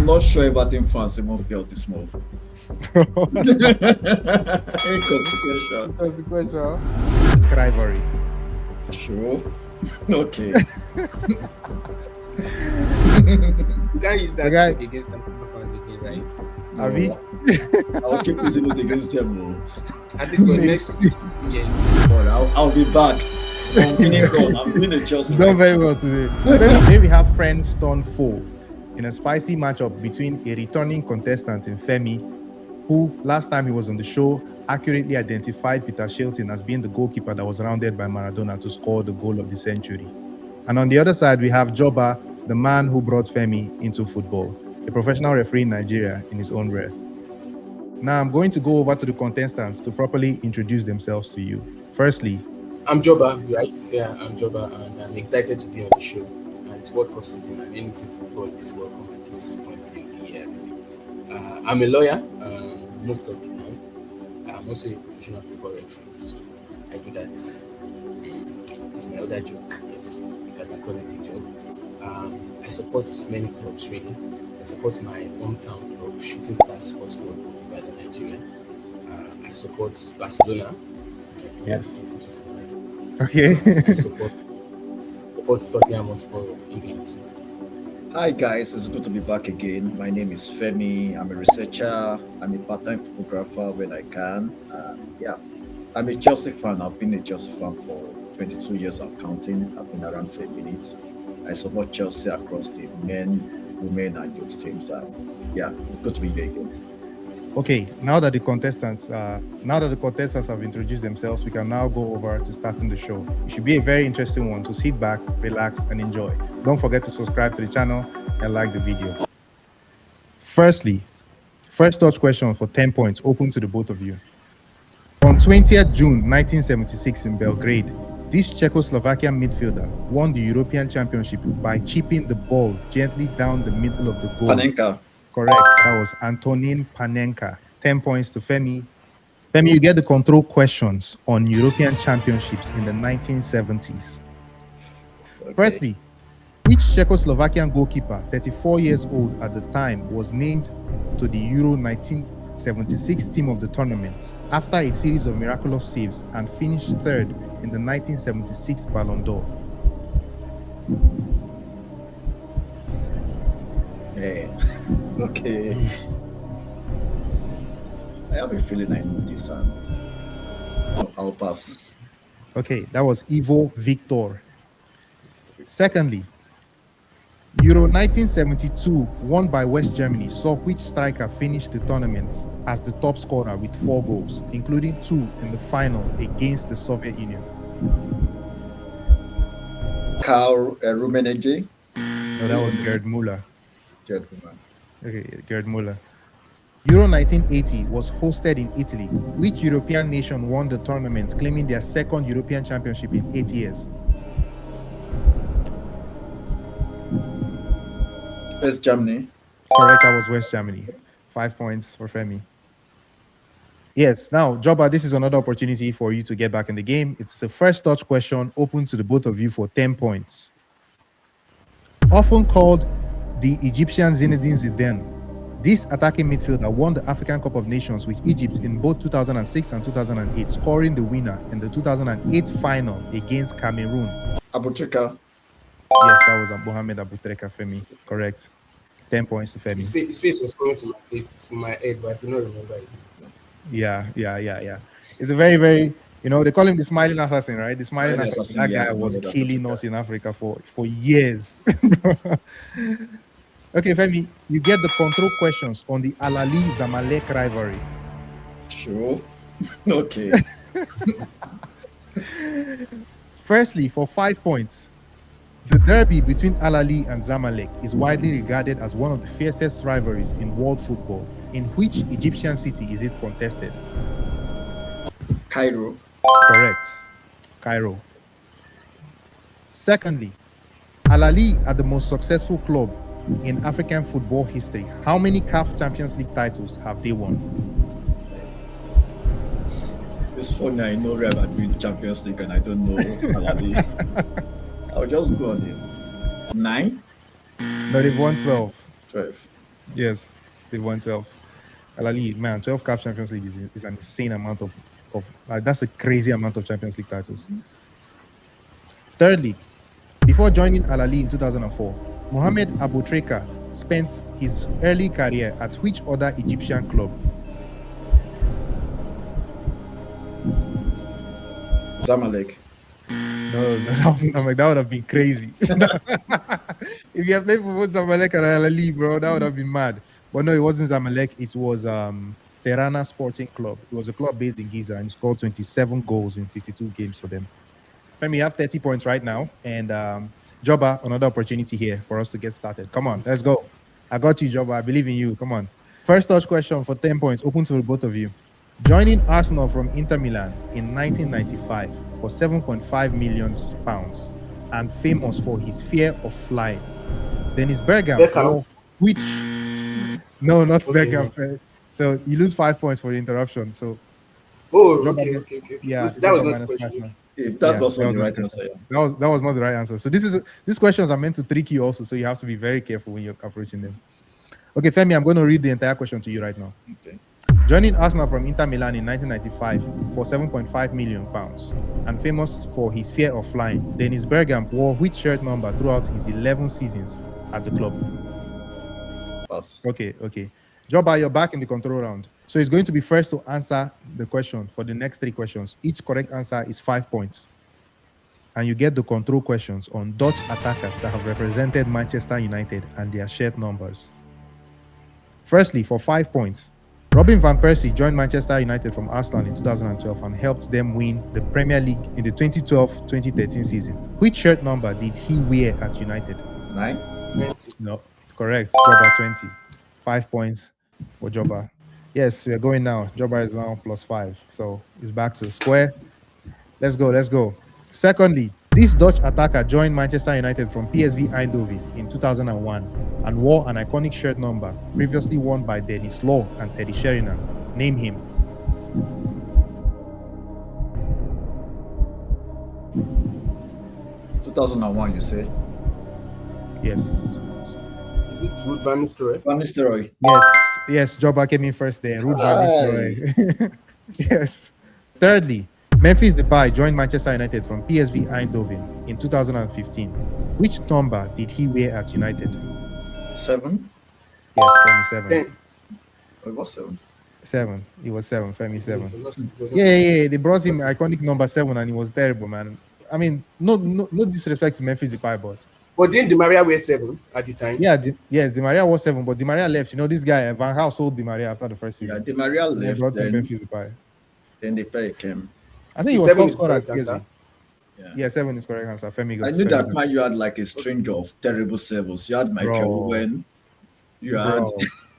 I'm not sure about him fans won't be able to smoke. Inconsequential. Consequential. Rivalry. Sure. Okay. You can't use that guy- to talk against African fans again, right? Abi? I'll keep using it against them. At least for next year. But I'll be back. I'm winning goal. I'm doing a just. Done very well today. Today we have friends turned foe in a spicy matchup between a returning contestant in Femi, who last time he was on the show accurately identified Peter Shilton as being the goalkeeper that was rounded by Maradona to score the goal of the century. And on the other side, we have Joba, the man who brought Femi into football, a professional referee in Nigeria in his own right. Now I'm going to go over to the contestants to properly introduce themselves to you. Firstly, I'm Joba, right? Yeah, I'm Joba, and I'm excited to be on the show. It's World Cup season, and anything football is welcome at this point in the year. I'm a lawyer most of the time. I'm also a professional football referee, so I do that. It's my other job, yes, if I can call it a job. I support many clubs, really. I support my hometown club, Shooting Stars Sports Club of Ibadan, Nigeria. I support Barcelona. Yes. Just okay. I support Tottenham Hotspur of England. Hi guys, it's good to be back again. My name is Femi. I'm a researcher. I'm a part-time photographer when I can. Yeah, I'm a Chelsea fan. I've been a Chelsea fan for 22 years. I'm counting. I've been around for a minute. I support Chelsea across the men, women, and youth teams. Yeah, it's good to be here again. Okay, now that the contestants have introduced themselves, we can now go over to starting the show. It should be a very interesting one, so sit back, relax, and enjoy. Don't forget to subscribe to the channel and like the video. Firstly, first touch question for 10 points, open to the both of you. On 20th June 1976 in Belgrade, this Czechoslovakian midfielder won the European Championship by chipping the ball gently down the middle of the goal. Panenka. Correct. That was Antonin Panenka. 10 points to Femi. Femi, you get the control questions on European championships in the 1970s. Okay. Firstly, which Czechoslovakian goalkeeper, 34 years old at the time, was named to the Euro 1976 team of the tournament after a series of miraculous saves and finished third in the 1976 Ballon d'Or? Hey. Okay. I have a feeling I know this. I'll pass. Okay, that was Ivo Victor. Secondly, Euro 1972, won by West Germany, saw which striker finish the tournament as the top scorer with 4 goals, including 2 in the final against the Soviet Union? Karl Rummenigge. No, that was Gerd Müller. Gerd Müller. Okay, Gerd Müller. Euro 1980 was hosted in Italy. Which European nation won the tournament, claiming their second European championship in 8 years? West Germany. Correct, that was West Germany. 5 points for Femi. Yes, now, Joba, this is another opportunity for you to get back in the game. It's the first touch question, open to the both of you for 10 points. Often called the Egyptian Zinedine Zidane, this attacking midfielder won the African Cup of Nations with Egypt in both 2006 and 2008, scoring the winner in the 2008 final against Cameroon. Abutrika. Yes, that was Mohamed Abutrika, Femi. Correct. 10 points to Femi. His face was coming to my face, to my head, but I do not remember his name. Yeah. It's a very, very, they call him the smiling assassin, right? The smiling assassin. That guy was killing us in Africa for years. Okay, Femi, you get the control questions on the Al Ahly Zamalek rivalry. Sure. Okay. Firstly, for 5 points, the derby between Al Ahly and Zamalek is widely regarded as one of the fiercest rivalries in world football. In which Egyptian city is it contested? Cairo. Correct. Cairo. Secondly, Al Ahly are the most successful club in African football history. How many CAF Champions League titles have they won? It's funny, I know Real Madrid Champions League and I don't know Al Ahly. I'll just go on it. 9? No, they've won 12. 12. Yes, they won 12. Al Ahly, man, 12 Cup Champions League is an insane amount of like that's a crazy amount of Champions League titles. Thirdly, before joining Al Ahly in 2004, Mohamed Abu Treka spent his early career at which other Egyptian club? Zamalek. No, no, that would have been crazy. If you have played for both Zamalek and Al Ahly, bro, that would have been mad. But no, it wasn't Zamalek. It was Terana Sporting Club. It was a club based in Giza and scored 27 goals in 52 games for them. Femi, you have 30 points right now. And Joba, another opportunity here for us to get started. Come on, let's go. I got you, Joba. I believe in you. Come on. First touch question for 10 points, open to the both of you. Joining Arsenal from Inter Milan in 1995 for 7.5 million pounds and famous for his fear of flying. Dennis Bergkamp Beckham. wore which? No, not Okay, Bergkamp. no. So you lose 5 points for the interruption. So Oh, Joba okay, get, okay, okay, okay. yeah, Good. That was Joba not the minus five question. now. Okay. If that Yeah, was that not was the not right the answer, yeah. that was not the right answer. So these questions are meant to trick you also. So you have to be very careful when you're approaching them. Okay, Femi, I'm going to read the entire question to you right now. Okay. Joining Arsenal from Inter Milan in 1995 for 7.5 million pounds and famous for his fear of flying, Dennis Bergkamp wore which shirt number throughout his 11 seasons at the club? Pass. Okay. Joba, you're back in the control round. So it's going to be first to answer the question for the next three questions. Each correct answer is 5 points. And you get the control questions on Dutch attackers that have represented Manchester United and their shirt numbers. Firstly, for 5 points, Robin van Persie joined Manchester United from Arsenal in 2012 and helped them win the Premier League in the 2012-2013 season. Which shirt number did he wear at United? 9. 20. No, correct. Joba 20. 5 points for Joba. Yes, we are going now. Joba is now +5. So it's back to square. Let's go. Secondly, this Dutch attacker joined Manchester United from PSV Eindhoven in 2001 and wore an iconic shirt number previously worn by Dennis Law and Teddy Sheringham. Name him. 2001, you say? Yes. Is it Ruud van Nistelrooy? Van Nistelrooy. Yes, Joba came in first there. Ruud van Nistelrooy. Yes. Thirdly, Memphis Depay joined Manchester United from PSV Eindhoven in 2015. Which number did he wear at United? 7. Yes, 77. 10. Oh, it was 7. 7. It was 7. Femi 7. It was not Yeah. They brought him iconic number 7 and he was terrible, man. I mean, no disrespect to Memphis Depay, but But didn't Di Maria wear 7 at the time? yeah, yes, Di Maria was 7, but Di Maria left. You know, this guy Van Gaal sold Di Maria after the first Yeah, season. Di Maria And they left, brought in then Memphis Depay. the player came. I think So he was 7 top is scorer at correct PSV. answer. Yeah, 7 is correct answer. Femi I got knew Femi that got- man, you had like a string of terrible sevens. You had Michael Bro. Owen. You had. Bro.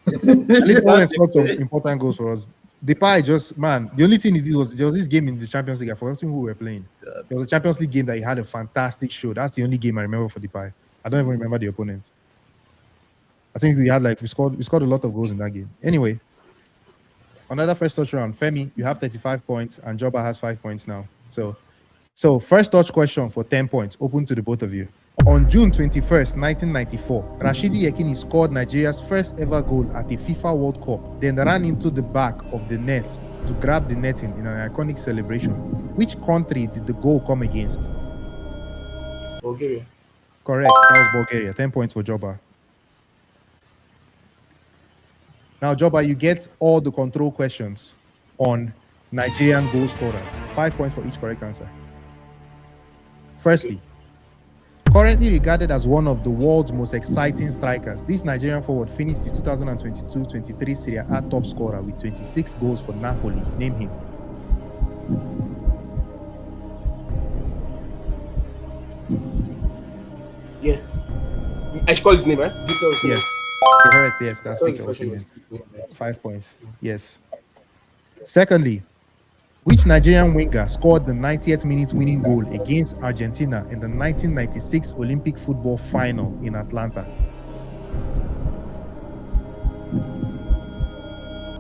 At least Owen scored some important goals for us. Depay just, man, the only thing he did was there was this game in the Champions League. I forgot who we were playing. Yeah. There was a Champions League game that he had a fantastic show. That's the only game I remember for Depay. I don't even remember the opponent. I think we scored a lot of goals in that game. Anyway, another first touch round. Femi, you have 35 points and Joba has 5 points now. So first touch question for 10 points, open to the both of you. On June 21st, 1994, Rashidi Yekini scored Nigeria's first ever goal at a FIFA World Cup, then ran into the back of the net to grab the netting in an iconic celebration. Which country did the goal come against? Bulgaria. Correct, that was Bulgaria. 10 points for Joba. Now, Joba, you get all the control questions on Nigerian goal scorers. 5 points for each correct answer. Firstly, currently regarded as one of the world's most exciting strikers, this Nigerian forward finished the 2022-23 Serie A top scorer with 26 goals for Napoli. Name him. Yes. I should call his name, right? Victor Osimhen. Yes. Correct, yes, that's Sorry, Victor the question Osimhen. was- 5 points. Yes. Secondly, which Nigerian winger scored the 90th minute winning goal against Argentina in the 1996 Olympic football final in Atlanta?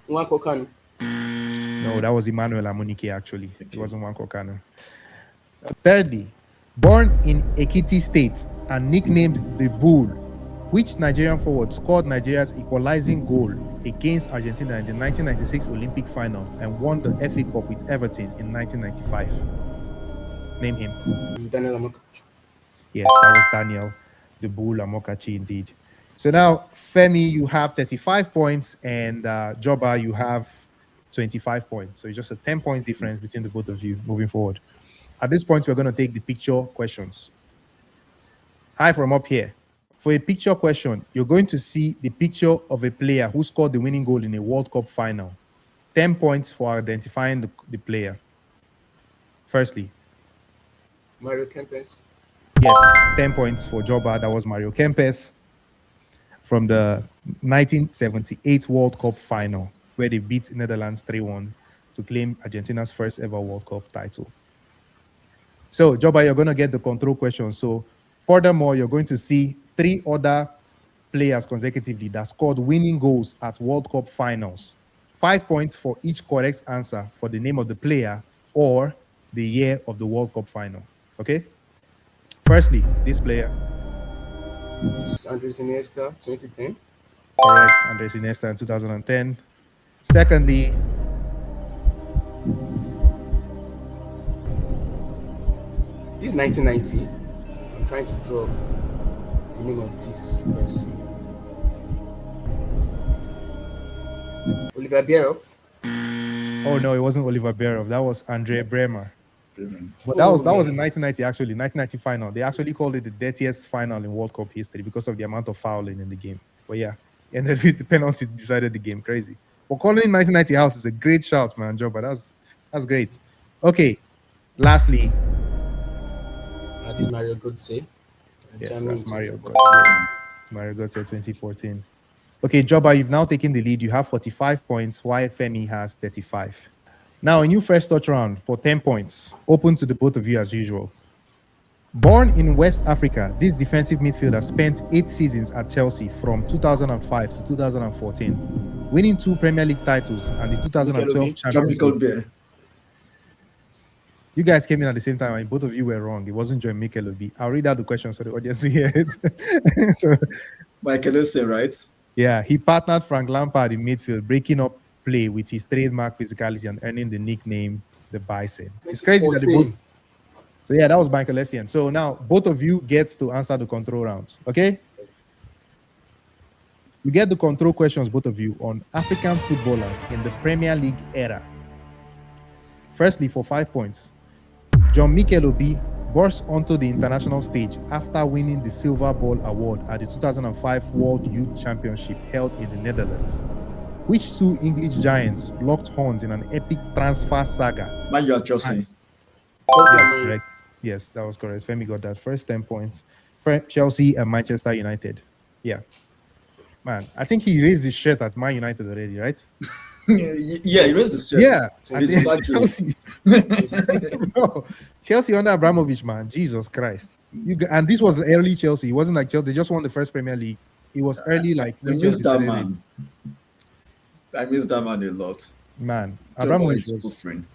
Nwankwo Kanu. No, that was Emmanuel Amunike, actually. It wasn't Wanko Kanu. Thirdly, born in Ekiti State and nicknamed the Bull, Which Nigerian forward scored Nigeria's equalizing goal against Argentina in the 1996 Olympic final and won the FA Cup with Everton in 1995? Name him. Daniel Amoka. Yes, that was Daniel the Bull Amokachi indeed. So now, Femi, you have 35 points, and Joba, you have 25 points. So it's just a 10-point difference between the both of you moving forward. At this point, we're going to take the picture questions. Hi from up here. For a picture question, you're going to see the picture of a player who scored the winning goal in a World Cup final. 10 points for identifying the player. Firstly, Mario Kempes. yes, 10 points for Joba. That was Mario Kempes from the 1978 World Cup final, where they beat Netherlands 3-1 to claim Argentina's first ever World Cup title. So, Joba, you're going to get the control question. So, furthermore, you're going to see 3 other players consecutively that scored winning goals at World Cup finals. 5 points for each correct answer for the name of the player or the year of the World Cup final. Okay? Firstly, this player. It's Andres Iniesta, 2010. Correct, Andres Iniesta in 2010. Secondly, This is 1990. I'm trying to drop the name of this person. Oliver Bierhoff. oh no, it wasn't Oliver Berov. That was Andre Bremer. Brilliant. But that was yeah. in 1990 actually, 1990 final. They actually called it the dirtiest final in World Cup history because of the amount of fouling in the game. But yeah, and then with the penalty decided the game. Crazy. But calling it 1990 house is a great shout, man, Joe. But that's great. Okay. Lastly, This is Mario Götze. yes, Germany that's in Mario 2014. Götze. Mario Götze 2014. Okay, Joba, you've now taken the lead. You have 45 points, while Femi has 35. Now, a new first touch round for 10 points, open to the both of you as usual. Born in West Africa, this defensive midfielder spent 8 seasons at Chelsea from 2005 to 2014, winning 2 Premier League titles and the 2012 Mikel Champions John League. Bear. You guys came in at the same time, and both of you were wrong. It wasn't John Mikel Obi. I'll read out the question so the audience will hear it. So, Michael say right? yeah, he partnered Frank Lampard in midfield, breaking up play with his trademark physicality and earning the nickname the Bison. It's crazy that they both. 2014. So yeah, that was Michael Essien. So now both of you gets to answer the control rounds. Okay? You get the control questions, both of you, on African footballers in the Premier League era. Firstly, for 5 points, John Mikel Obi burst onto the international stage after winning the Silver Ball Award at the 2005 World Youth Championship held in the Netherlands. Which 2 English giants locked horns in an epic transfer saga? Man, you are Chelsea. Yes, correct. Yes, that was correct. Femi got that first 10 points. Chelsea and Manchester United. Yeah. Man, I think he raised his shirt at Man United already, right? Yeah, he raised the shirt. Yeah. So I it's think flaky. Chelsea. Bro, Chelsea under Abramovich, man. Jesus Christ. And this was the early Chelsea. It wasn't like Chelsea. They just won the first Premier League. It was early, like I when miss Chelsea that started. man. I miss that man a lot. Man, Joe Abramovich is suffering.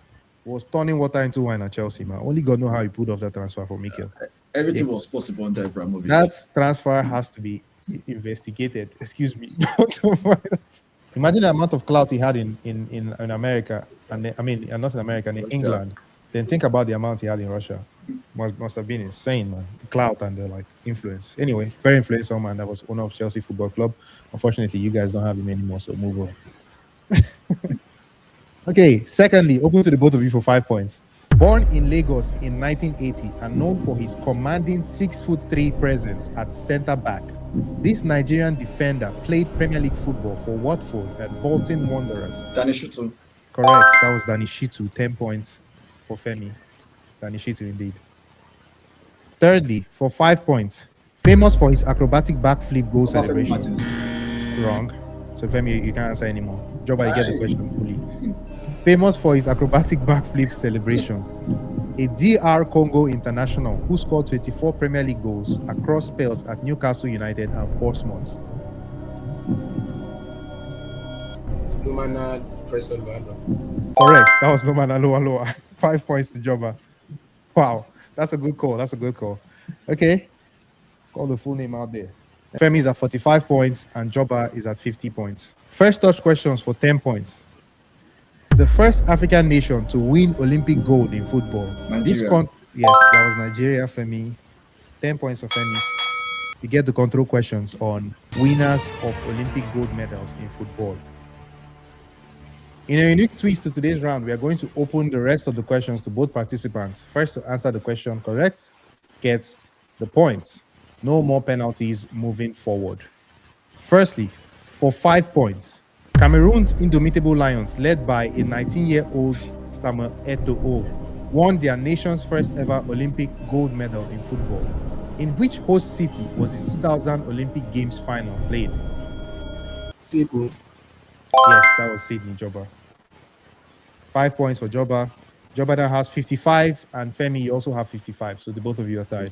was turning water into wine at Chelsea, man. Only God know how he pulled off that transfer for Mikel. Everything Yeah. was possible under Abramovich. That transfer has to be investigated. Excuse me. Imagine the amount of clout he had in America, and I mean, not in America, in England. Then think about the amount he had in Russia. Must have been insane, man. The clout and the like influence. Anyway, very influential man that was owner of Chelsea Football Club. Unfortunately, you guys don't have him anymore, so move on. Okay, secondly, open to the both of you for 5 points. Born in Lagos in 1980 and known for his commanding 6'3" presence at centre back, this Nigerian defender played Premier League football for Watford and Bolton Wanderers. Danny Shutu. Correct, that was Danny Shitu, 10 points for Femi. Danny Shitu indeed. Thirdly, for 5 points, famous for his acrobatic backflip goal Obafemi celebration. Martins. Wrong. So Femi, you can't answer anymore. Joba, you get the question fully. Famous for his acrobatic backflip celebrations. A DR Congo international who scored 24 Premier League goals across spells at Newcastle United and Portsmouth. Lumana Tresolvado. Correct. That was Lomana Loa. 5 points to Joba. Wow. That's a good call. That's a good call. Okay. Call the full name out there. Femi is at 45 points and Joba is at 50 points. First touch questions for 10 points. The first African nation to win Olympic gold in football. Nigeria. Yes, that was Nigeria, Femi. 10 points for Femi. You get the control questions on winners of Olympic gold medals in football. In a unique twist to today's round, we are going to open the rest of the questions to both participants. First to answer the question correct gets the points. No more penalties moving forward. Firstly, for 5 points, Cameroon's Indomitable Lions, led by a 19-year-old Samuel Eto'o, won their nation's first ever Olympic gold medal in football. In which host city was the 2000 Olympic Games final played? Sydney. Yes, that was Sydney, Joba. 5 points for Joba. Joba now has 55, and Femi, you also have 55, so the both of you are tied.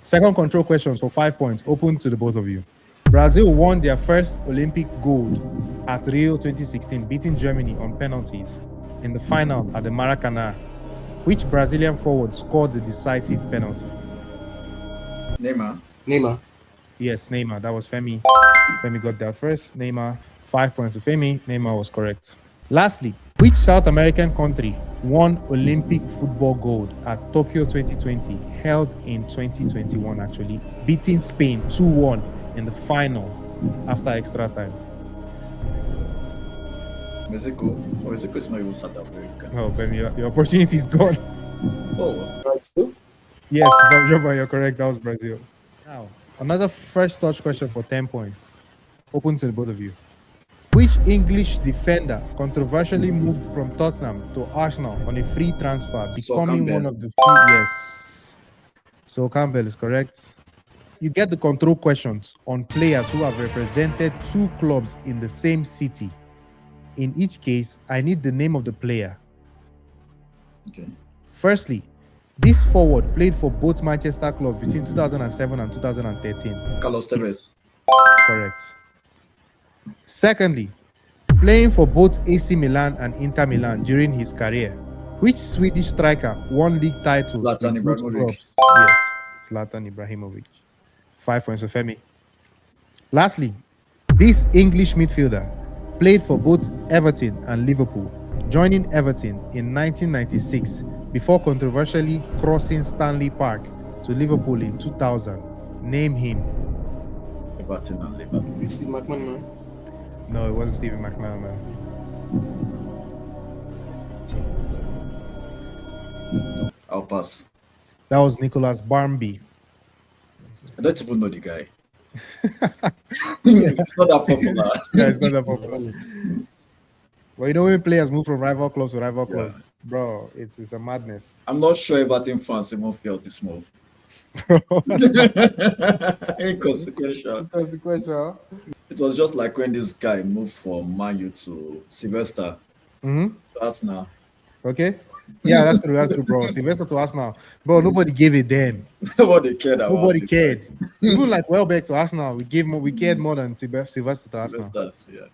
Second control questions for 5 points, open to the both of you. Brazil won their first Olympic gold at Rio 2016, beating Germany on penalties in the final at the Maracanã. Which Brazilian forward scored the decisive penalty? Neymar. Yes, Neymar. That was Femi. Femi got that first. Neymar, 5 points to Femi. Neymar was correct. Lastly, which South American country won Olympic football gold at Tokyo 2020, held in 2021 actually, beating Spain 2-1 in the final after extra time? Mexico. Oh, Mexico is not even South America. Oh, Femi, your opportunity is gone. Oh, Brazil. Yes, Joba, you're correct. That was Brazil. Now, another first touch question for 10 points. Open to the both of you. Which English defender controversially moved from Tottenham to Arsenal on a free transfer, becoming one of the few? Yes. So Campbell is correct. You get the control questions on players who have represented two clubs in the same city. In each case, I need the name of the player. okay. Firstly, this forward played for both Manchester clubs between 2007 and 2013. Carlos Tevez. Correct. Secondly, playing for both AC Milan and Inter Milan during his career, which Swedish striker won league titles Zlatan with both Ibrahimovic. clubs? Yes, Zlatan Ibrahimovic. 5 points for Femi. Lastly, this English midfielder played for both Everton and Liverpool, joining Everton in 1996 before controversially crossing Stanley Park to Liverpool in 2000. Name him. Everton and Liverpool. Steve McManaman. No, it wasn't Stephen McManaman. I'll pass. That was Nicholas Barmby. I don't even know the guy. It's not that popular. Yeah, it's not that popular. Well, you know when players move from rival clubs to rival clubs, bro, it's a madness. I'm not sure Everton fans even felt this move. Bro, Inconsequential. consequential. It was just like when this guy moved from Man U to Sylvester. Mm-hmm. That's now. Okay. Yeah, that's true, bro. Sylvester to Arsenal, bro. Nobody gave it then. Nobody cared about Nobody it. cared. Even like Welbeck to Arsenal, we cared more than Sylvester to Arsenal. Sylvester's, yeah.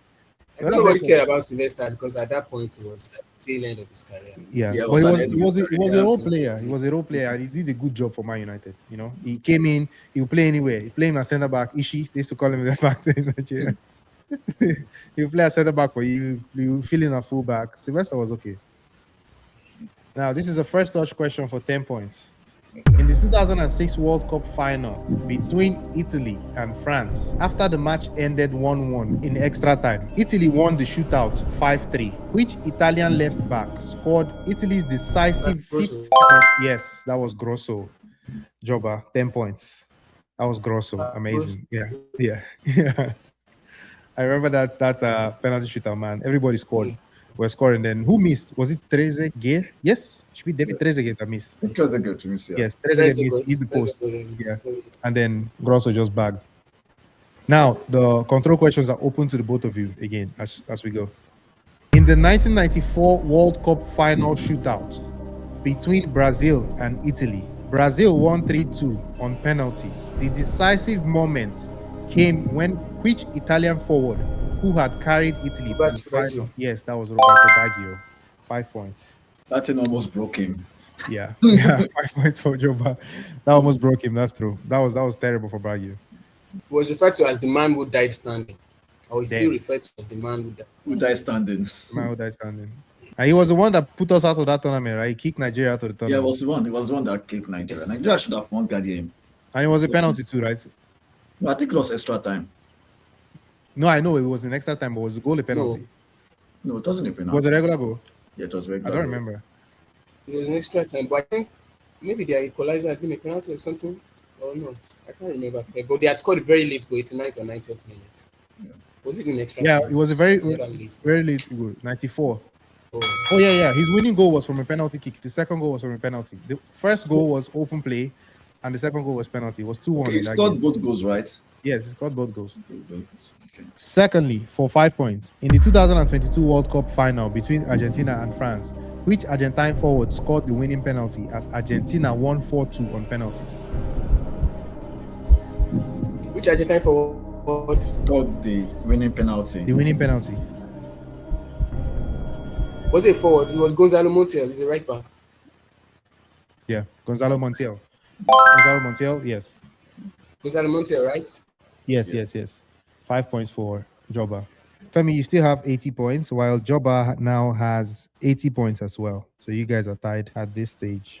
I think nobody cared about Sylvester because at that point it was at the tail end of his career. Yeah, Yeah, but also he was a yeah. role player. He was a role player, and he did a good job for Man United. You know, he came in, he would play anywhere. He played as centre back. Ishi, they used to call him the back in Nigeria. He would play as centre back for you. You feeling a full back. Sylvester was okay. Now, this is a first touch question for 10 points. In the 2006 World Cup final between Italy and France, after the match ended 1-1 in extra time, Italy won the shootout 5-3. Which Italian left back scored Italy's decisive Grosso. fifth penalty? Yes, that was Grosso. Joba, 10 points. That was Grosso. Amazing. Yeah. I remember that penalty shootout, man. Everybody scored. We're scoring. Then who missed? Was it Trezeguet? Yes, it should be David Trezeguet that missed. Interesting game to me, yeah. Yes, Trezeguet missed, hit the post. Yeah, and then Grosso just bagged. Now the control questions are open to the both of you again as we go. In the 1994 World Cup final shootout between Brazil and Italy, Brazil won 3-2 on penalties. The decisive moment came when which Italian forward who had carried Italy to the final? Yes, that was Roberto Baggio. 5 points. That thing almost broke him. Yeah, 5 points for Joba. That almost broke him. That's true. That was terrible for Baggio. was referred to as the man who died standing. Or he's still Damn, referred to as the man who died Who standing. died standing? my old standing. And he was the one that put us out of that tournament, right? He kicked Nigeria out of the Yeah, it tournament. was the one. It was the one that kicked Nigeria. Yes. Nigeria should have won that game. And it was a penalty too, right? No, I think it was extra time. No, I know it was an extra time, but was the goal a penalty? No, it wasn't a It was penalty. a regular goal. Yeah, it was I regular. don't remember. It was an extra time, but I think maybe their equalizer had been a penalty or something, or not. I can't remember. But they had scored a very late goal, 89th or 90th minute. Yeah. Was it an extra Yeah, time? it was a very, Never late. very late goal. 94. Oh, Oh yeah. His winning goal was from a penalty kick. The second goal was from a penalty. The first goal was open play, and the second goal was penalty. It was 2-1 Okay, in he that scored game. both goals, right? Yes, he scored both goals. Okay. Secondly, for 5 points, in the 2022 World Cup final between Argentina and France, which Argentine forward scored the winning penalty as Argentina won 4-2 on penalties? which Argentine forward? Scored the winning penalty. The winning penalty. Was it forward? It was Gonzalo Montiel. He's a right back. Yeah, Gonzalo Montiel. Gonzalo Montiel, yes. Gonzalo Montiel, right? Yes. 5 points for Joba. Femi, you still have 80 points, while Joba now has 80 points as well. So you guys are tied at this stage.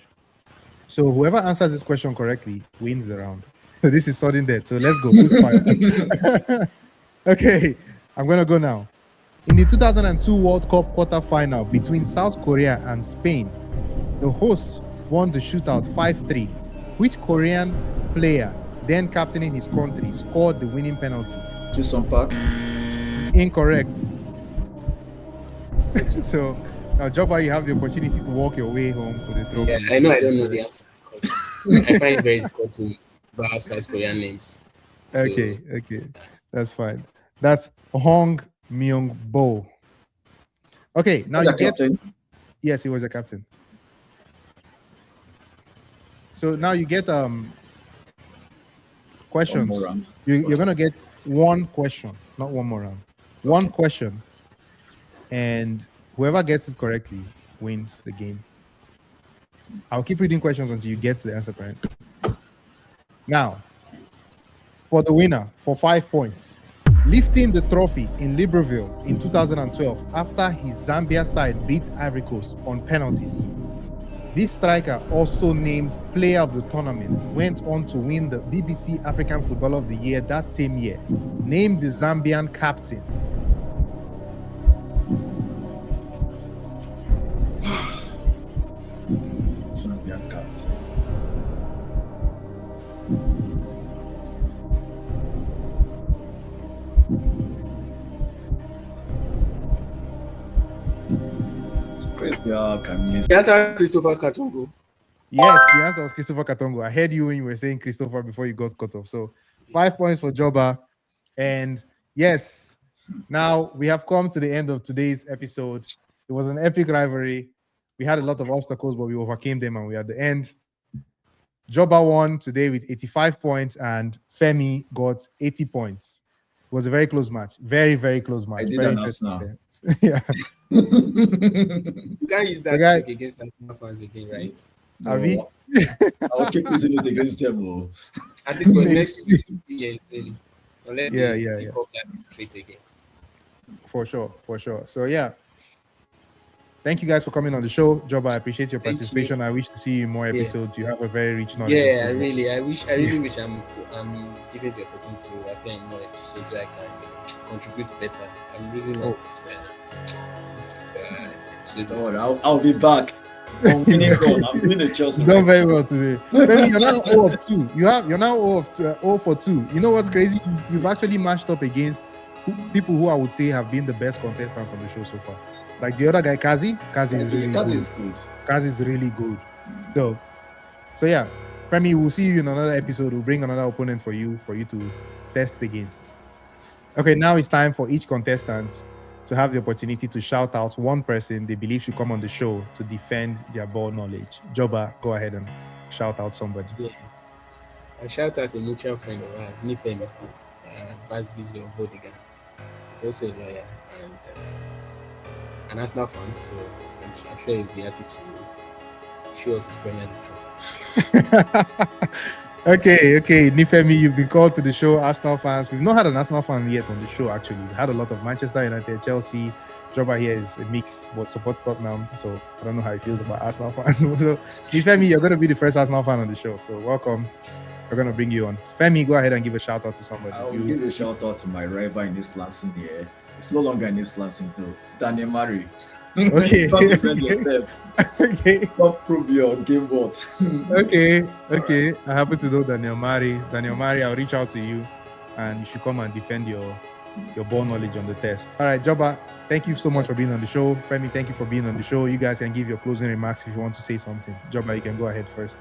So whoever answers this question correctly wins the round. This is sudden death. So let's go. Quick fire. Okay, I'm going to go now. In the 2002 World Cup quarter-final between South Korea and Spain, the hosts won the shootout 5-3. Which Korean player, then captaining his country, scored the winning penalty? Jason Park. Incorrect. So now, Joba, you have the opportunity to walk your way home with the trophy. Yeah, I know I don't know the answer because I find it very difficult to bar South Korean names. So, Okay, that's fine. That's Hong Myung-bo. Okay, now Was you the get. captain? Yes, he was a captain. So now you get questions. One more round. You're gonna get one question, not one more round. One question, and whoever gets it correctly wins the game. I'll keep reading questions until you get the answer correct. Now, for the winner, for 5 points, lifting the trophy in Libreville in 2012 after his Zambia side beat Ivory Coast on penalties. This striker, also named Player of the Tournament, went on to win the BBC African Footballer of the Year that same year. Named the Zambian captain. Zambian captain. It's crazy how I can miss. the answer Christopher Katongo. Yes, the answer was Christopher Katongo. I heard you when you were saying Christopher before you got cut off. So 5 points for Joba. And yes, now we have come to the end of today's episode. It was an epic rivalry. We had a lot of obstacles, but we overcame them and we are at the end. Joba won today with 85 points and Femi got 80 points. It was a very close match. Very, very close match. I did Very announce now. interesting there. Yeah. You can't use that The guy- trick against National fans again, right? Abi? I'll keep using it against them. Oh. At least for the next 50 years, really. Unless Yeah, they yeah, pick up that trait again. For sure. So yeah. Thank you guys for coming on the show. Joba, I appreciate your Thank you. participation. I wish to see you in more Yeah. episodes. You have a very rich knowledge. Yeah, of football. I really wish I'm given the opportunity to appear in more episodes where I can contribute better. I'm really not this episode. Don't worry, I'll be back. I'm winning goal. I'm doing the just You've done very well today. Femi, you're now 0 of 2. You're now 0 for 2. You know what's crazy? You've actually matched up against people who I would say have been the best contestants on the show so far. Like the other guy, Kazi is really That good. is good. Kazi is really good. So yeah, Femi, we'll see you in another episode. We'll bring another opponent for you to test against. Okay, now it's time for each contestant to have the opportunity to shout out one person they believe should come on the show to defend their ball knowledge. Joba, go ahead and shout out somebody. Yeah. I shout out a mutual friend of ours, Femi, Bas Bizo Bodigan. He's also a lawyer and an Arsenal fan, so I'm sure he'll be happy to show us his Premier League trophy. Okay. Nifemi, you've been called to the show. Arsenal fans. We've not had an Arsenal fan yet on the show, actually. We've had a lot of Manchester United, Chelsea. Jobber here is a mix, but support Tottenham. So I don't know how he feels about Arsenal fans. So, Nifemi, you're going to be the first Arsenal fan on the show. So welcome. We're going to bring you on. Femi, go ahead and give a shout out to somebody. I will give a shout out to my rival in this Lansing here. It's no longer in this Lansing though. Daniel Murray. Okay. Don't defend yourself. Okay. Don't prove your game what. Okay. I happen to know Daniel Mari. Daniel Mari, I'll reach out to you and you should come and defend your ball knowledge on the test. All right, Joba, thank you so much for being on the show. Femi, thank you for being on the show. You guys can give your closing remarks if you want to say something. Joba, you can go ahead first.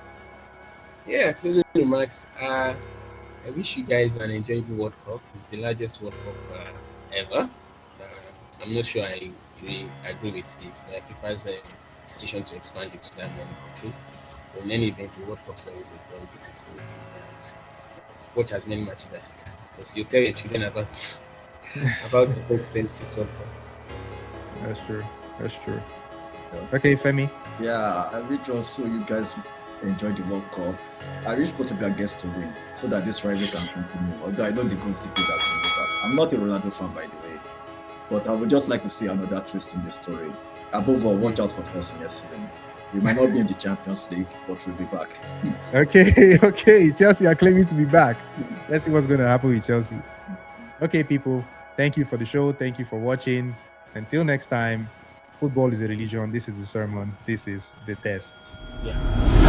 Yeah, closing remarks. I wish you guys an enjoyable World Cup. It's the largest World Cup ever. I'm not sure I really agree with the FIFA's decision to expand it to that many countries. But in any event, the World Cup is always a very beautiful and watch as many matches as you can because you tell your children about the 2026 World Cup. That's true. Okay, Femi. Yeah, I wish also you guys enjoy the World Cup. I wish Portugal gets to win so that this rivalry can continue. Although I know the goal ticket has been over. I'm not a Ronaldo fan, by the way, but I would just like to see another twist in the story. Above all, watch out for us next season. We might not be in the Champions League, but we'll be back. Okay. Chelsea are claiming to be back. Let's see what's going to happen with Chelsea. Okay, people. Thank you for the show. Thank you for watching. Until next time, football is a religion. This is the sermon. This is the test. Yeah.